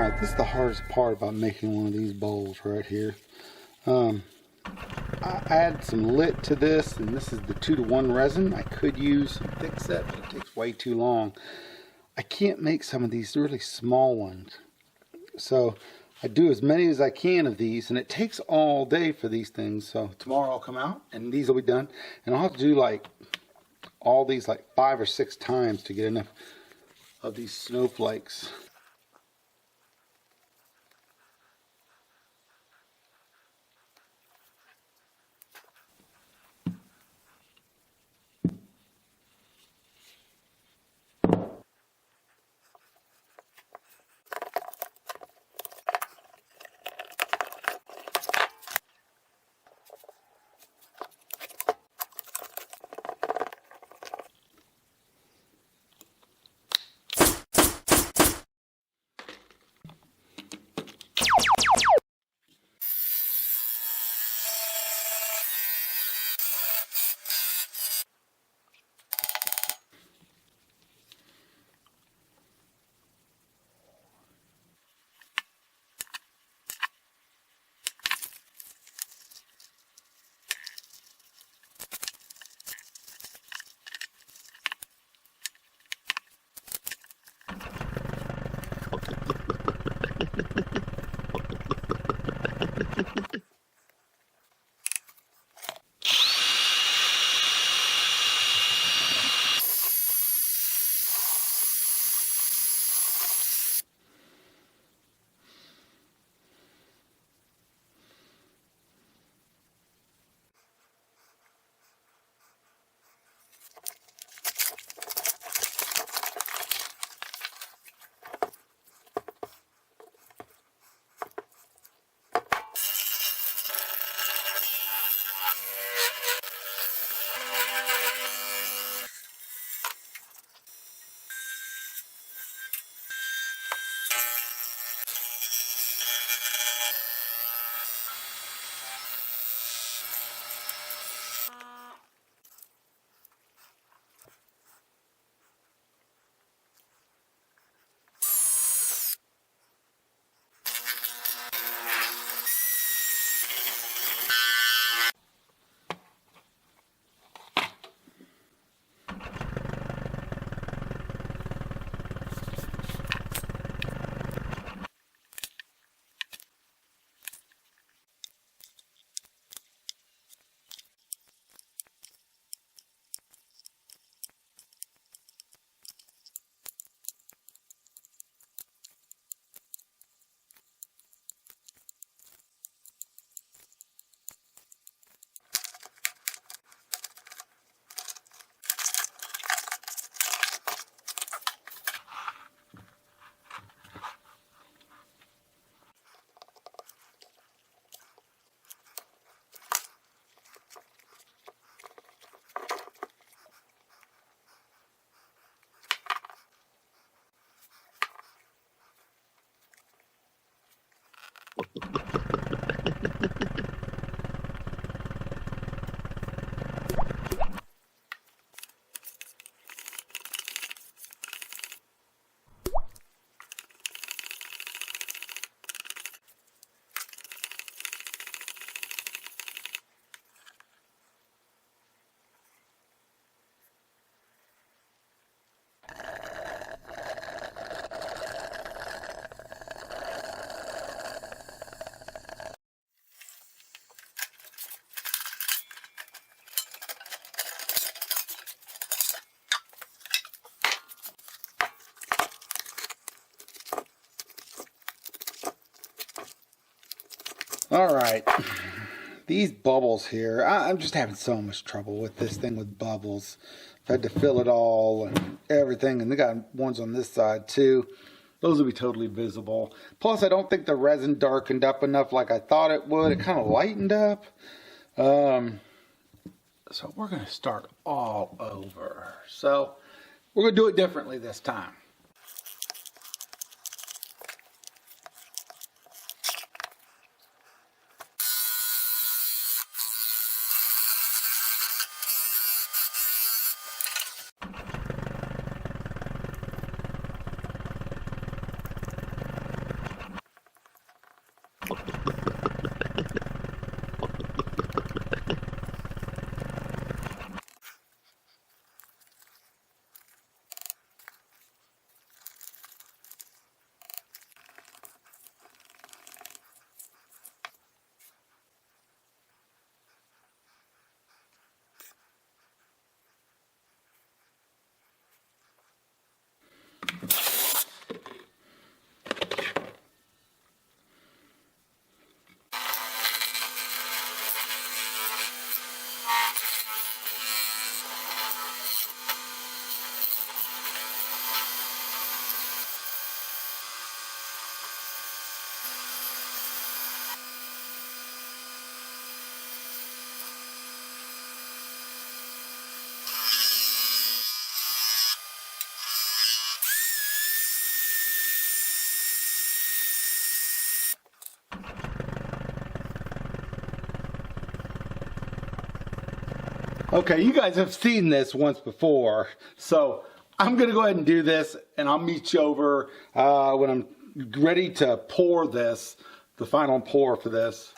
Alright, this is the hardest part about making one of these bowls right here. I add some lit to this, and this is the 2-to-1 resin. I could use some thick set, but it takes way too long. I can't make some of these really small ones. So I do as many as I can of these, and it takes all day for these things. So tomorrow I'll come out, and these will be done. And I'll have to do like all these like 5 or 6 times to get enough of these snowflakes. Alright, these bubbles here, I'm just having so much trouble with this thing with bubbles. I've had to fill it all and everything, and they got ones on this side too. Those will be totally visible. Plus, I don't think the resin darkened up enough like I thought it would. It kind of lightened up. So we're going to start all over. So we're going to do it differently this time. Okay, you guys have seen this once before, so I'm going to go ahead and do this, and I'll meet you over when I'm ready to pour this, the final pour for this.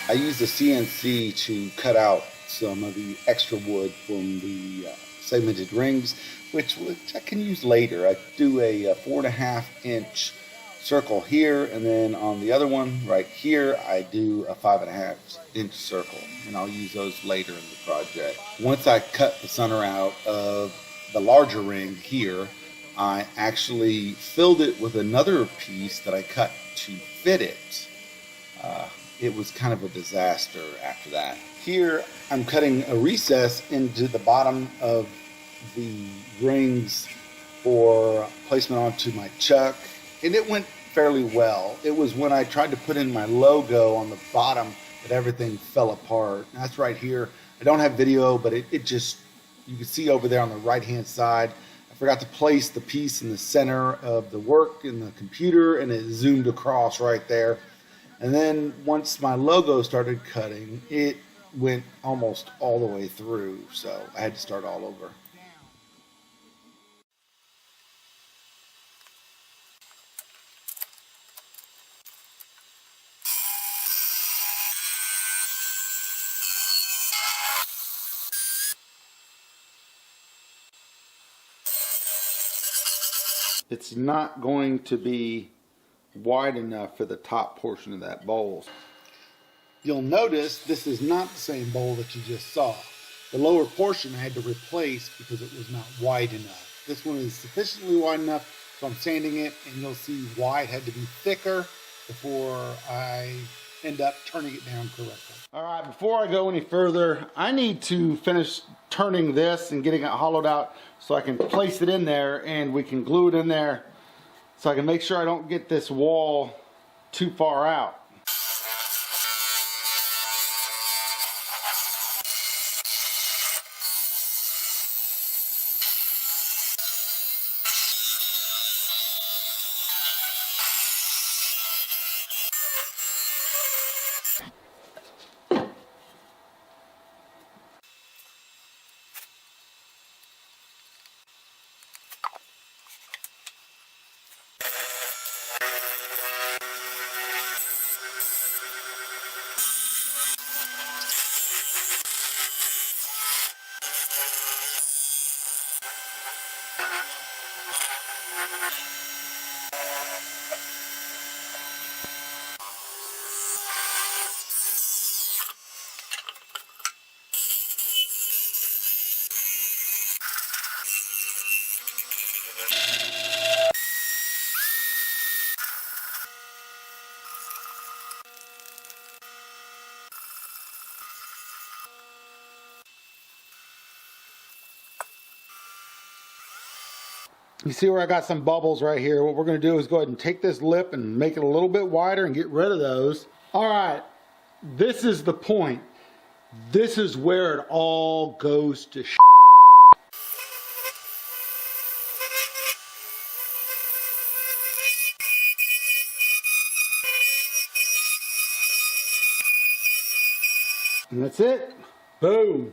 I used the CNC to cut out some of the extra wood from the segmented rings, which I can use later. I do a 4.5 inch circle here, and then on the other one right here, I do a 5.5 inch circle, and I'll use those later in the project. Once I cut the center out of the larger ring here, I actually filled it with another piece that I cut to fit it. It was kind of a disaster after that. Here, I'm cutting a recess into the bottom of the rings for placement onto my chuck, and it went fairly well. It was when I tried to put in my logo on the bottom that everything fell apart. And that's right here. I don't have video, but it just, you can see over there on the right-hand side, I forgot to place the piece in the center of the work in the computer, and it zoomed across right there. And then once my logo started cutting, it went almost all the way through, so I had to start all over. It's not going to be wide enough for the top portion of that bowl. You'll notice this is not the same bowl that you just saw. The lower portion I had to replace because it was not wide enough. This one is sufficiently wide enough, so I'm sanding it, and you'll see why it had to be thicker before I end up turning it down correctly. All right, before I go any further, I need to finish turning this and getting it hollowed out so I can place it in there and we can glue it in there so I can make sure I don't get this wall too far out. You see where I got some bubbles right here? What we're going to do is go ahead and take this lip and make it a little bit wider and get rid of those. All right, this is the point. This is where it all goes to shit. And that's it. Boom.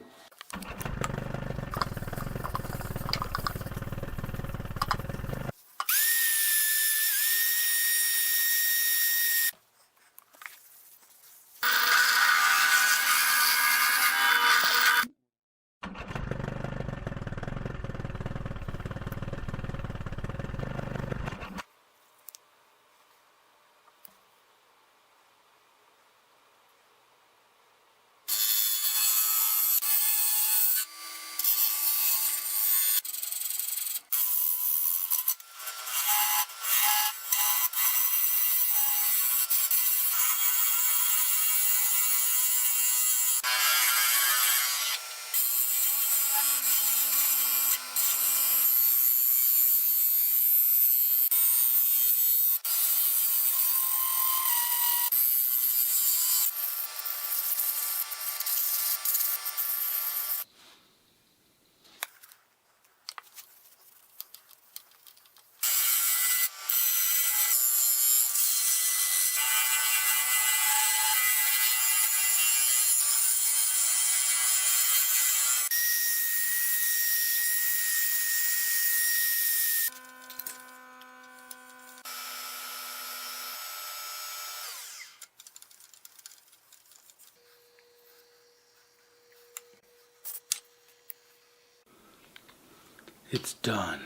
It's done.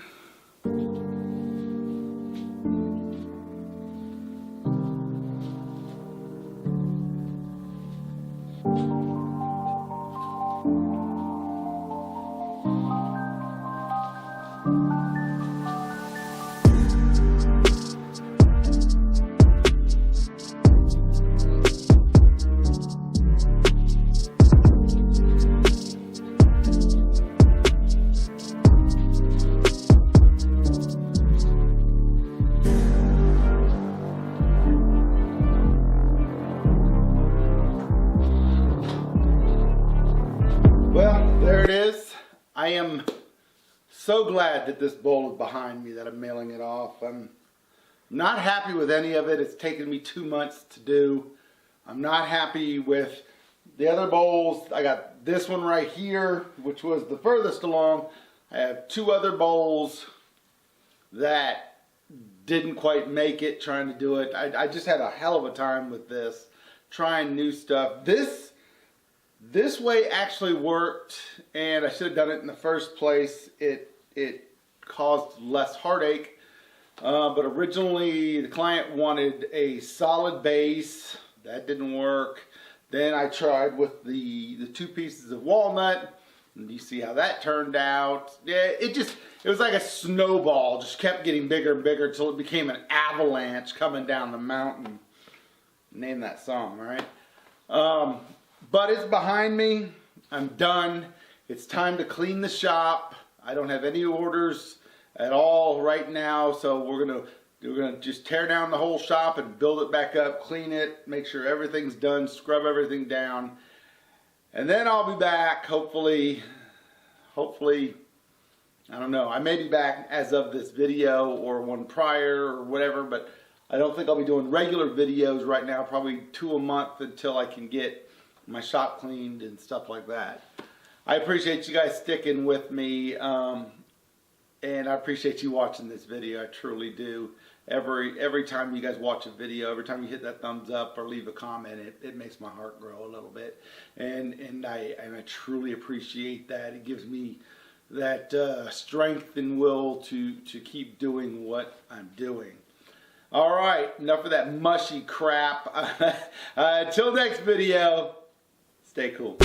I am so glad that this bowl is behind me, that I'm mailing it off. I'm not happy with any of it. It's taken me 2 months to do. I'm not happy with the other bowls. I got this one right here, which was the furthest along. I have 2 other bowls that didn't quite make it trying to do it. I just had a hell of a time with this, trying new stuff. This way actually worked, and I should have done it in the first place. It caused less heartache, but originally the client wanted a solid base. That didn't work. Then I tried with the 2 pieces of walnut, and you see how that turned out. Yeah, it was like a snowball, just kept getting bigger and bigger until it became an avalanche coming down the mountain. Name that song, right? But it's behind me. I'm done. It's time to clean the shop. I don't have any orders at all right now, so we're gonna just tear down the whole shop and build it back up, clean it, make sure everything's done, scrub everything down, and then I'll be back. Hopefully, I don't know. I may be back as of this video or one prior or whatever, but I don't think I'll be doing regular videos right now. Probably 2 a month until I can get my shop cleaned and stuff like that. I appreciate you guys sticking with me. And I appreciate you watching this video. I truly do. Every time you guys watch a video, every time you hit that thumbs up or leave a comment, it makes my heart grow a little bit. And I truly appreciate that. It gives me that strength and will to keep doing what I'm doing. All right, enough of that mushy crap. Until next video, stay cool.